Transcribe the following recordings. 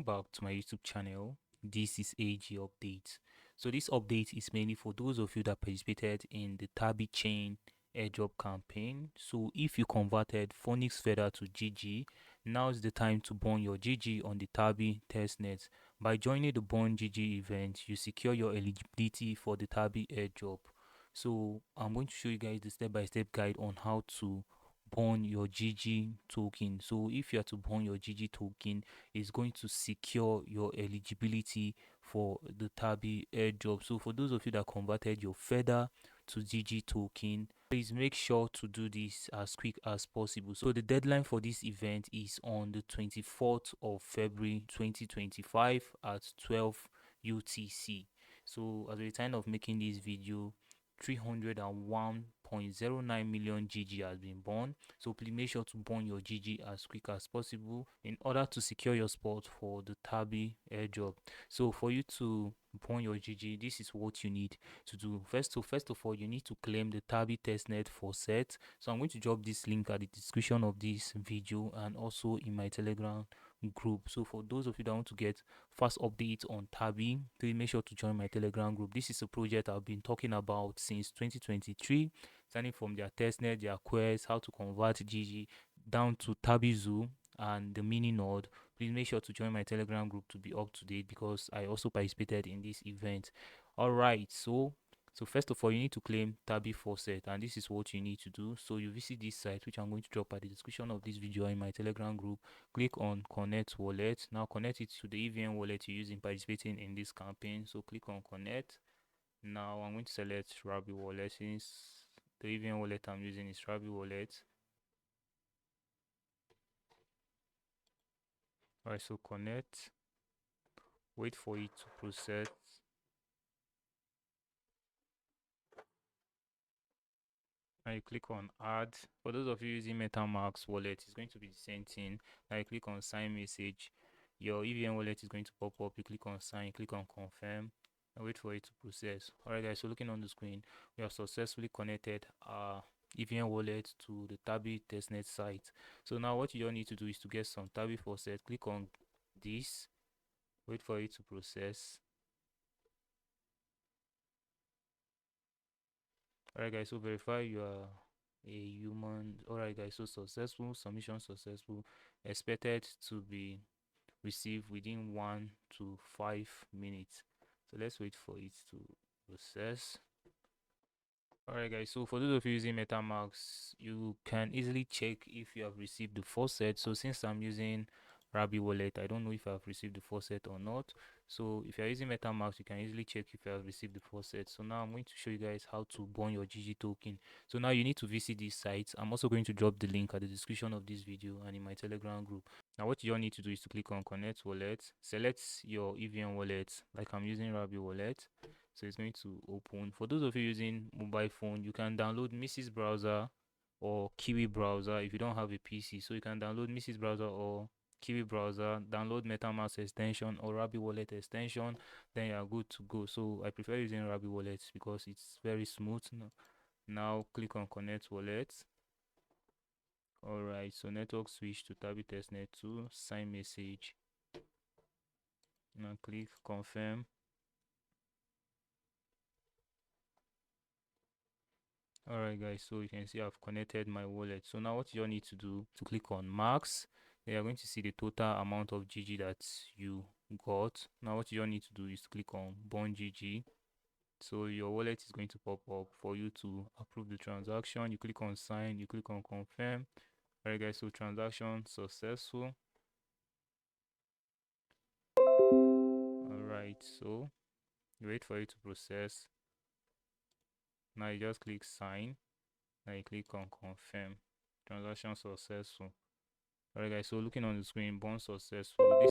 Welcome back to my YouTube channel. This is AG Update. So this update is mainly for those of you that participated in the Tabi Chain Airdrop campaign. So if you converted Phoenix Feather to GG, now is the time to burn your GG on the Tabi testnet. By joining the Burn GG event, you secure your eligibility for the Tabi Airdrop. So I'm going to show you guys the step-by-step guide on how to burn your GG token. So if you are to burn your GG token, it's going to secure your eligibility for the Tabi airdrop. So for those of you that converted your Feather to GG token, please make sure to do this as quick as possible. So the deadline for this event is on the 24th of February 2025 at 12 UTC. So as a time of making this video, 301.09 million GG has been burned. So please make sure to burn your GG as quick as possible in order to secure your spot for the Tabi airdrop. So for you to burn your GG, this is what you need to do. First of all, you need to claim the Tabi testnet faucet. So I'm going to drop this link at the description of this video and also in my Telegram group. So for those of you that want to get fast updates on Tabi, please make sure to join my Telegram group. This is a project I've been talking about since 2023, starting from their testnet, their quest, how to convert GG down to Tabi Zoo and the mini node. Please make sure to join my Telegram group to be up to date because I also participated in this event. All right, so first of all, you need to claim Tabi faucet, and this is what you need to do. So you visit this site, which I'm going to drop at the description of this video in my Telegram group. Click on connect wallet. Now connect it to the EVM wallet you're using participating in this campaign. So click on connect. Now I'm going to select Rabi wallet since the EVM wallet I'm using is Rabi wallet. Alright, so connect. Wait for it to process. Now you click on add. For those of you using MetaMask wallet, it's going to be the same thing. Now you click on sign message. Your EVM wallet is going to pop up. You click on sign, click on confirm, and wait for it to process. Alright guys, so looking on the screen, we have successfully connected our EVM wallet to the Tabi testnet site. So now what you all need to do is to get some Tabi faucet. Click on this, wait for it to process. Alright guys, so verify you are a human. Alright guys, so successful, submission successful, expected to be received within 1 to 5 minutes. So let's wait for it to process. Alright guys, so for those of you using MetaMask, you can easily check if you have received the faucet. So since I'm using Rabi wallet, I don't know if I've received the faucet or not. So if you're using MetaMask, you can easily check if you have received the faucet. So now I'm going to show you guys how to burn your GG token. So now you need to visit this site. I'm also going to drop the link at the description of this video and in my Telegram group. Now what you all need to do is to click on connect wallet, select your EVM wallet, like I'm using Rabi wallet. So it's going to open. For those of you using mobile phone, you can download Mrs. Browser or Kiwi Browser if you don't have a PC. So you can download Mrs. Browser or Kiwi Browser, download MetaMask extension or Rabi Wallet extension, then you are good to go. So I prefer using Rabi Wallet because it's very smooth. Now click on Connect Wallet. Alright, so network switch to Tabi testnet 2, sign message. Now click confirm. Alright guys, so you can see I've connected my wallet. So now what you all need to do to click on max, you are going to see the total amount of GG that you got. Now what you all need to do is to click on burn GG. So your wallet is going to pop up for you to approve the transaction. You click on sign, you click on confirm. Alright guys, so transaction successful. Alright, so you wait for it to process. Now you just click sign. Now you click on confirm. Transaction successful. Alright guys, so looking on the screen, burn successful.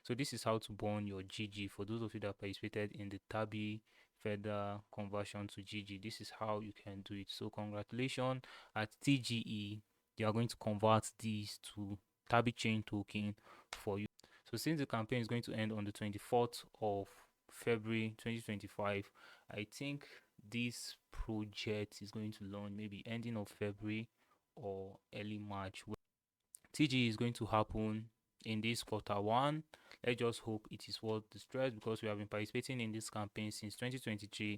This is how to burn your GG. For those of you that participated in the Tabi Feather conversion to GG, this is how you can do it. So congratulations at TGE, they are going to convert these to Tabi chain token for you. So since the campaign is going to end on the 24th of February 2025, I think this project is going to launch maybe ending of February or early March. TG is going to happen in this quarter one. Let's just hope it is worth the stress, because we have been participating in this campaign since 2023.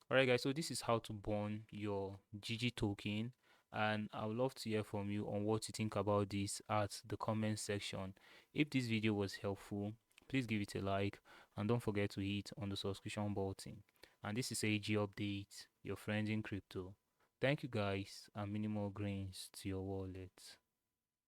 Alright, guys, so this is how to burn your GG token, and I would love to hear from you on what you think about this at the comment section. If this video was helpful, please give it a like, and don't forget to hit on the subscription button. And this is AG Update, your friend in crypto. Thank you, guys, and minimal grains to your wallet.